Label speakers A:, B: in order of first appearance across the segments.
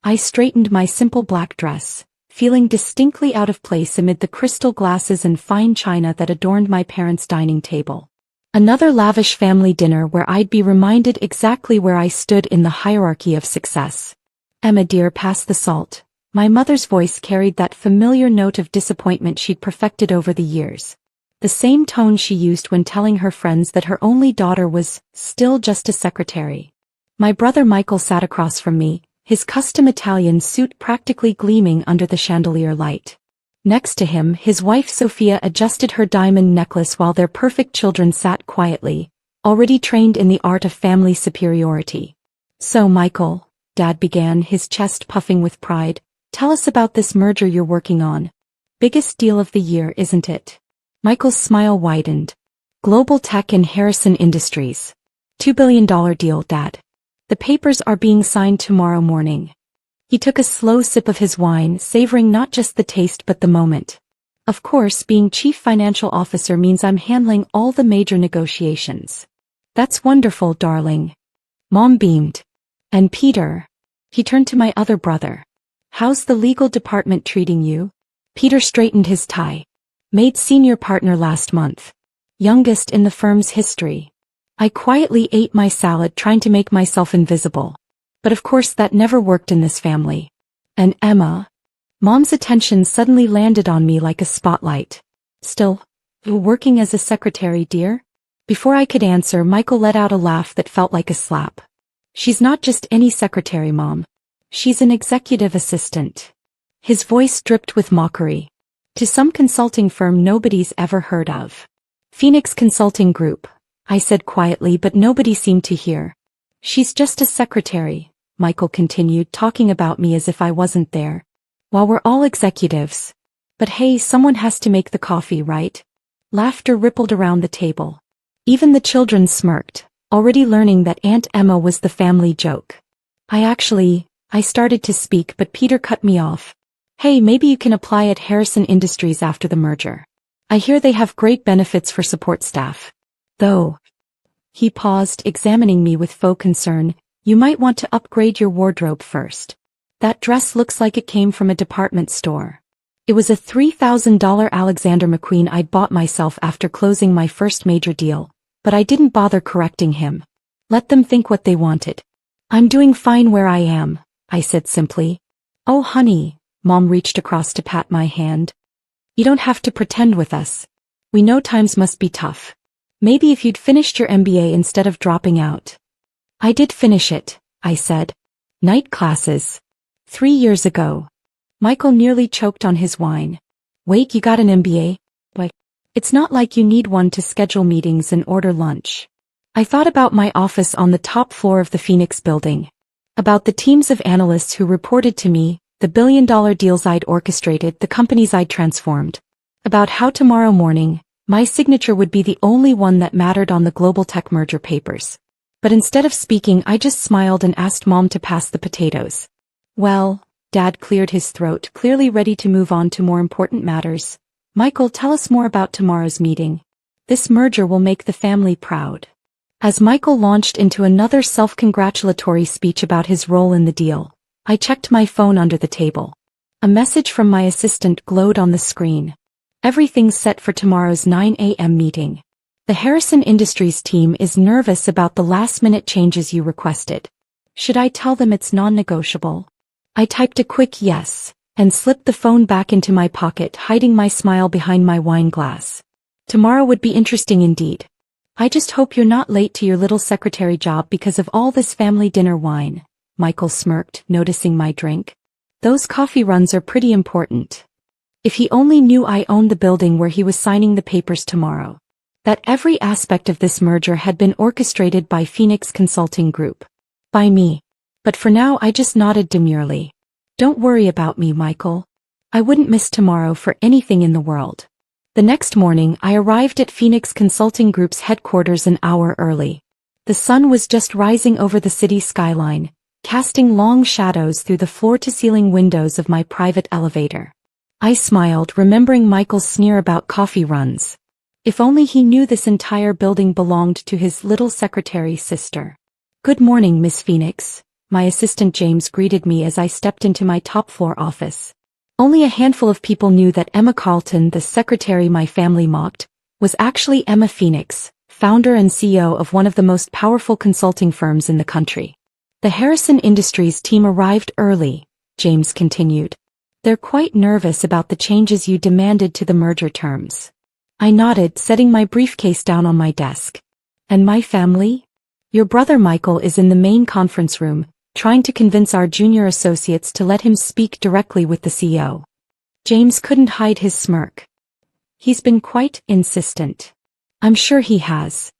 A: I straightened my simple black dress, feeling distinctly out of place amid the crystal glasses and fine china that adorned my parents' dining table. Another lavish family dinner where I'd be reminded exactly where I stood in the hierarchy of success. "Emma dear, pass the salt." My mother's voice carried that familiar note of disappointment she'd perfected over the years. The same tone she used when telling her friends that her only daughter was still just a secretary. My brother Michael sat across from me, his custom Italian suit practically gleaming under the chandelier light. Next to him, his wife Sophia adjusted her diamond necklace while their perfect children sat quietly, already trained in the art of family superiority. "So Michael," Dad began, his chest puffing with pride, "tell us about this merger you're working on. Biggest deal of the year, isn't it?" Michael's smile widened. "Global Tech and Harrison Industries. $2 billion deal, Dad. The papers are being signed tomorrow morning." He took a slow sip of his wine, savoring not just the taste but the moment. "Of course, being chief financial officer means I'm handling all the major negotiations." "That's wonderful, darling." Mom beamed. "And Peter?" He turned to my other brother. "How's the legal department treating you?" Peter straightened his tie. "Made senior partner last month. Youngest in the firm's history." I quietly ate my salad, trying to make myself invisible. But of course that never worked in this family. "And Emma?" Mom's attention suddenly landed on me like a spotlight. "Still working as a secretary, dear?" Before I could answer, Michael let out a laugh that felt like a slap. "She's not just any secretary, Mom. She's an executive assistant." His voice dripped with mockery. "To some consulting firm nobody's ever heard of. Phoenix Consulting Group," I said quietly, but nobody seemed to hear. "She's just a secretary," Michael continued, talking about me as if I wasn't there. "While we're all executives. But hey, someone has to make the coffee, right?" Laughter rippled around the table. Even the children smirked, already learning that Aunt Emma was the family joke. I started to speak, but Peter cut me off. "Hey, maybe you can apply at Harrison Industries after the merger. I hear they have great benefits for support staff. Though." He paused, examining me with faux concern. "You might want to upgrade your wardrobe first. That dress looks like it came from a department store." It was a $3,000 Alexander McQueen I'd bought myself after closing my first major deal, but I didn't bother correcting him. Let them think what they wanted. "I'm doing fine where I am," I said simply. "Oh honey," Mom reached across to pat my hand. "You don't have to pretend with us. We know times must be tough. Maybe if you'd finished your MBA instead of dropping out." "I did finish it," I said. "Night classes. 3 years ago." Michael nearly choked on his wine. "Wait, you got an MBA? But it's not like you need one to schedule meetings and order lunch." I thought about my office on the top floor of the Phoenix building. About the teams of analysts who reported to me, the billion-dollar deals I'd orchestrated, the companies I'd transformed. About how tomorrow morning, my signature would be the only one that mattered on the global tech merger papers. But instead of speaking, I just smiled and asked Mom to pass the potatoes. "Well," Dad cleared his throat, clearly ready to move on to more important matters. "Michael, tell us more about tomorrow's meeting. This merger will make the family proud." As Michael launched into another self-congratulatory speech about his role in the deal, I checked my phone under the table. A message from my assistant glowed on the screen. "Everything's set for tomorrow's 9 a.m. meeting. The Harrison Industries team is nervous about the last-minute changes you requested. Should I tell them it's non-negotiable?" I typed a quick yes, and slipped the phone back into my pocket, hiding my smile behind my wine glass. "Tomorrow would be interesting indeed. I just hope you're not late to your little secretary job because of all this family dinner wine," Michael smirked, noticing my drink. "Those coffee runs are pretty important." If he only knew I owned the building where he was signing the papers tomorrow. That every aspect of this merger had been orchestrated by Phoenix Consulting Group. By me. But for now I just nodded demurely. "Don't worry about me, Michael. I wouldn't miss tomorrow for anything in the world." The next morning I arrived at Phoenix Consulting Group's headquarters an hour early. The sun was just rising over the city skyline, casting long shadows through the floor-to-ceiling windows of my private elevator. I smiled, remembering Michael's sneer about coffee runs. If only he knew this entire building belonged to his little secretary sister. "Good morning, Miss Phoenix," my assistant James greeted me as I stepped into my top-floor office. Only a handful of people knew that Emma Carlton, the secretary my family mocked, was actually Emma Phoenix, founder and CEO of one of the most powerful consulting firms in the country. The Harrison Industries team arrived early, James continued. They're quite nervous about the changes you demanded to the merger terms. I nodded, setting my briefcase down on my desk. And my family? Your brother Michael is in the main conference room, trying to convince our junior associates to let him speak directly with the CEO. James couldn't hide his smirk. He's been quite insistent. I'm sure he has.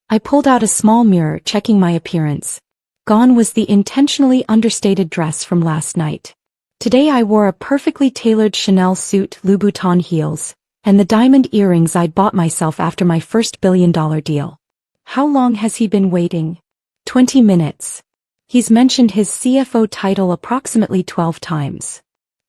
A: I pulled out a small mirror, checking my appearance. Gone was the intentionally understated dress from last night. Today I wore a perfectly tailored Chanel suit, Louboutin heels, and the diamond earrings I'd bought myself after my first billion-dollar deal. How long has he been waiting? 20 minutes. He's mentioned his CFO title approximately 12 times.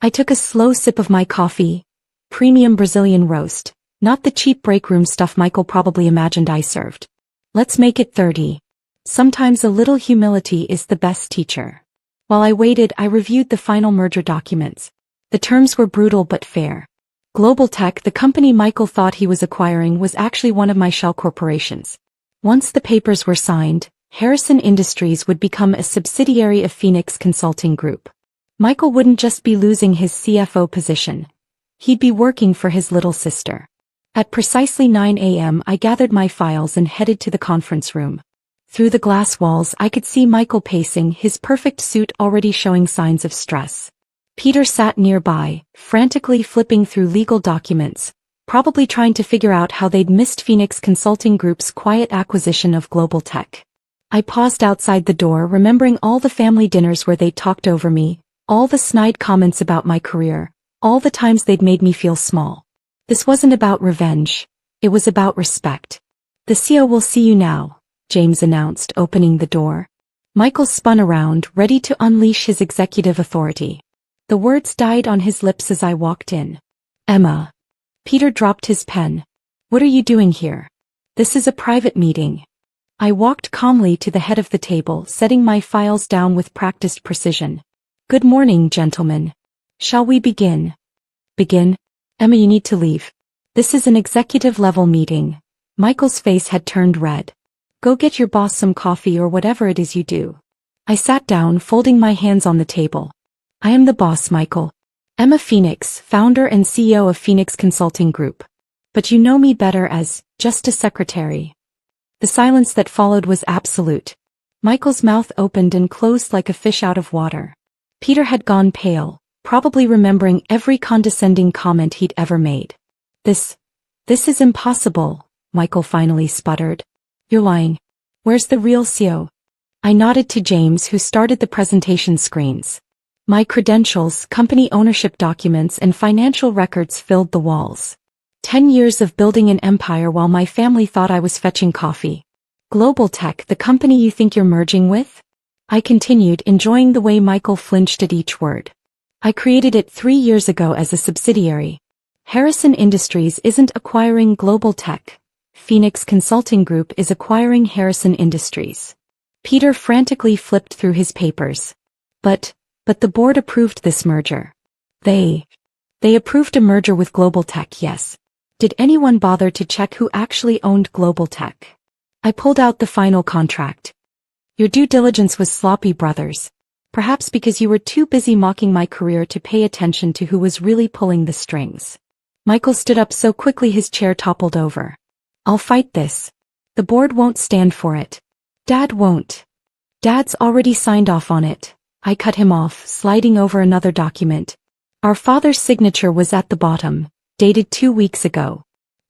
A: I took a slow sip of my coffee, premium Brazilian roast, not the cheap break room stuff Michael probably imagined I served. Let's make it 30. Sometimes a little humility is the best teacher. While I waited, I reviewed the final merger documents. The terms were brutal but fair. Global Tech, the company Michael thought he was acquiring, was actually one of my shell corporations. Once the papers were signed, Harrison Industries would become a subsidiary of Phoenix Consulting Group. Michael wouldn't just be losing his CFO position. He'd be working for his little sister. At precisely 9 a.m. I gathered my files and headed to the conference room. Through the glass walls I could see Michael pacing, his perfect suit already showing signs of stress. Peter sat nearby, frantically flipping through legal documents, probably trying to figure out how they'd missed Phoenix Consulting Group's quiet acquisition of Global Tech. I paused outside the door, remembering all the family dinners where they'd talked over me, all the snide comments about my career, all the times they'd made me feel small. This wasn't about revenge. It was about respect. The CEO will see you now, James announced, opening the door. Michael spun around, ready to unleash his executive authority. The words died on his lips as I walked in. Emma. Peter dropped his pen. What are you doing here? This is a private meeting. I walked calmly to the head of the table, setting my files down with practiced precision. Good morning, gentlemen. Shall we begin? Begin? Emma, you need to leave. This is an executive-level meeting. Michael's face had turned red. Go get your boss some coffee or whatever it is you do. I sat down, folding my hands on the table. I am the boss, Michael. Emma Phoenix, founder and CEO of Phoenix Consulting Group. But you know me better as just a secretary. The silence that followed was absolute. Michael's mouth opened and closed like a fish out of water. Peter had gone pale, probably remembering every condescending comment he'd ever made. This is impossible, Michael finally sputtered. You're lying. Where's the real CEO? I nodded to James, who started the presentation screens. My credentials, company ownership documents, and financial records filled the walls. 10 years of building an empire while my family thought I was fetching coffee. Global Tech, the company you think you're merging with? I continued, enjoying the way Michael flinched at each word. I created it 3 years ago as a subsidiary. Harrison Industries isn't acquiring Global Tech. Phoenix Consulting Group is acquiring Harrison Industries. Peter frantically flipped through his papers. But the board approved this merger. They approved a merger with Global Tech, yes. Did anyone bother to check who actually owned Global Tech? I pulled out the final contract. Your due diligence was sloppy, brothers. Perhaps because you were too busy mocking my career to pay attention to who was really pulling the strings. Michael stood up so quickly his chair toppled over. I'll fight this. The board won't stand for it. Dad won't. Dad's already signed off on it. I cut him off, sliding over another document. Our father's signature was at the bottom, dated 2 weeks ago.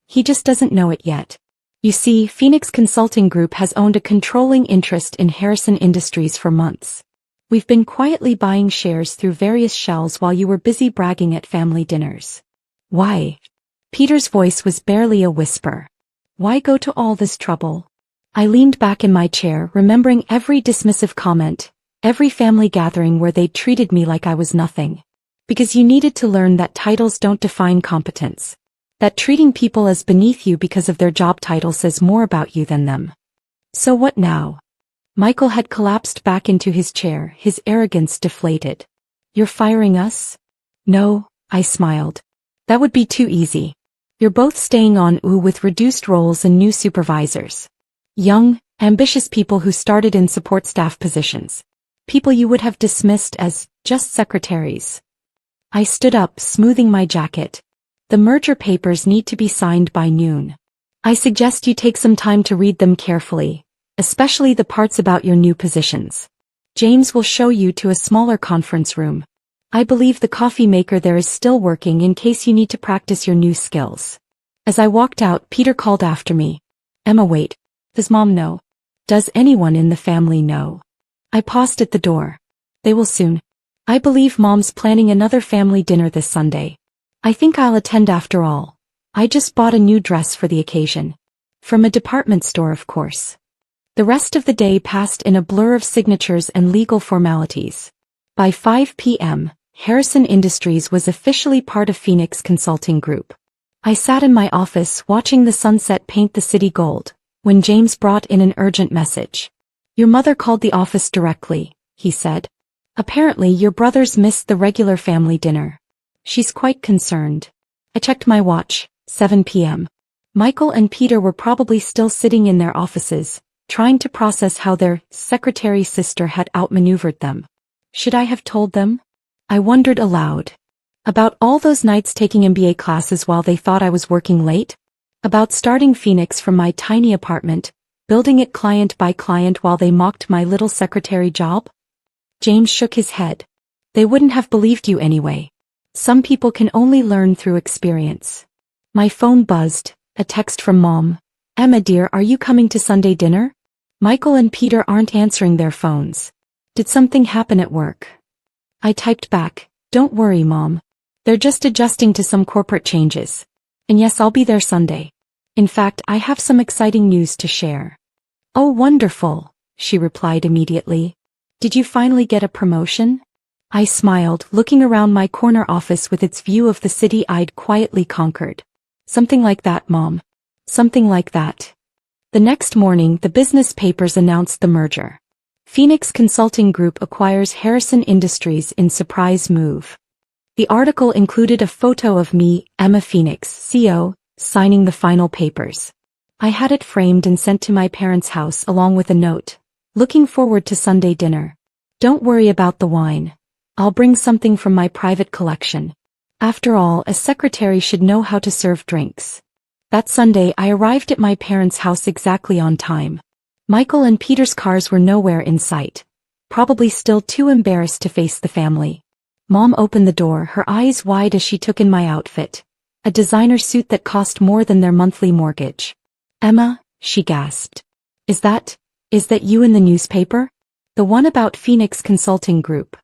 A: He just doesn't know it yet. You see, Phoenix Consulting Group has owned a controlling interest in Harrison Industries for months. We've been quietly buying shares through various shells while you were busy bragging at family dinners. Why? Peter's voice was barely a whisper. Why go to all this trouble? I leaned back in my chair, remembering every dismissive comment, every family gathering where they'd treated me like I was nothing. Because you needed to learn that titles don't define competence. That treating people as beneath you because of their job title says more about you than them. So what now? Michael had collapsed back into his chair, his arrogance deflated. You're firing us? No, I smiled. That would be too easy. You're both staying on with reduced roles and new supervisors. Young, ambitious people who started in support staff positions. People you would have dismissed as just secretaries. I stood up, smoothing my jacket. The merger papers need to be signed by noon. I suggest you take some time to read them carefully, especially the parts about your new positions. James will show you to a smaller conference room. I believe the coffee maker there is still working in case you need to practice your new skills. As I walked out, Peter called after me. Emma, wait. Does Mom know? Does anyone in the family know? I paused at the door. They will soon. I believe Mom's planning another family dinner this Sunday. I think I'll attend after all. I just bought a new dress for the occasion. From a department store, of course. The rest of the day passed in a blur of signatures and legal formalities. By 5 p.m., Harrison Industries was officially part of Phoenix Consulting Group. I sat in my office watching the sunset paint the city gold, when James brought in an urgent message. Your mother called the office directly, he said. Apparently your brothers missed the regular family dinner. She's quite concerned. I checked my watch, 7 p.m. Michael and Peter were probably still sitting in their offices, trying to process how their secretary sister had outmaneuvered them. Should I have told them? I wondered aloud. About all those nights taking MBA classes while they thought I was working late? About starting Phoenix from my tiny apartment, building it client by client while they mocked my little secretary job? James shook his head. They wouldn't have believed you anyway. Some people can only learn through experience. My phone buzzed, a text from Mom. Emma dear, are you coming to Sunday dinner? Michael and Peter aren't answering their phones. Did something happen at work? I typed back, don't worry Mom. They're just adjusting to some corporate changes. And yes, I'll be there Sunday. In fact, I have some exciting news to share. Oh wonderful, she replied immediately. Did you finally get a promotion? I smiled, looking around my corner office with its view of the city I'd quietly conquered. Something like that, Mom. Something like that. The next morning, the business papers announced the merger. Phoenix Consulting Group acquires Harrison Industries in surprise move. The article included a photo of me, Emma Phoenix, CO, signing the final papers. I had it framed and sent to my parents' house along with a note. Looking forward to Sunday dinner. Don't worry about the wine. I'll bring something from my private collection. After all, a secretary should know how to serve drinks. That Sunday I arrived at my parents' house exactly on time. Michael and Peter's cars were nowhere in sight. Probably still too embarrassed to face the family. Mom opened the door, her eyes wide as she took in my outfit. A designer suit that cost more than their monthly mortgage. Emma, she gasped. Is that you in the newspaper? The one about Phoenix Consulting Group.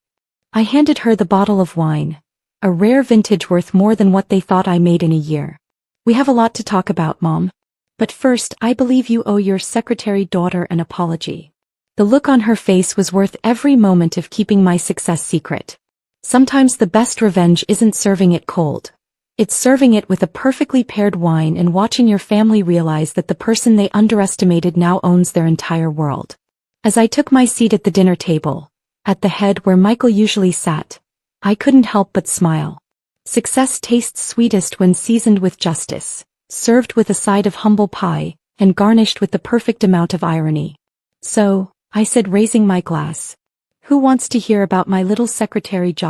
A: I handed her the bottle of wine. A rare vintage worth more than what they thought I made in a year. We have a lot to talk about, Mom. But first, I believe you owe your secretary daughter an apology. The look on her face was worth every moment of keeping my success secret. Sometimes the best revenge isn't serving it cold. It's serving it with a perfectly paired wine and watching your family realize that the person they underestimated now owns their entire world. As I took my seat at the dinner table, at the head where Michael usually sat, I couldn't help but smile. Success tastes sweetest when seasoned with justice, served with a side of humble pie, and garnished with the perfect amount of irony. So, I said, raising my glass. Who wants to hear about my little secretary job?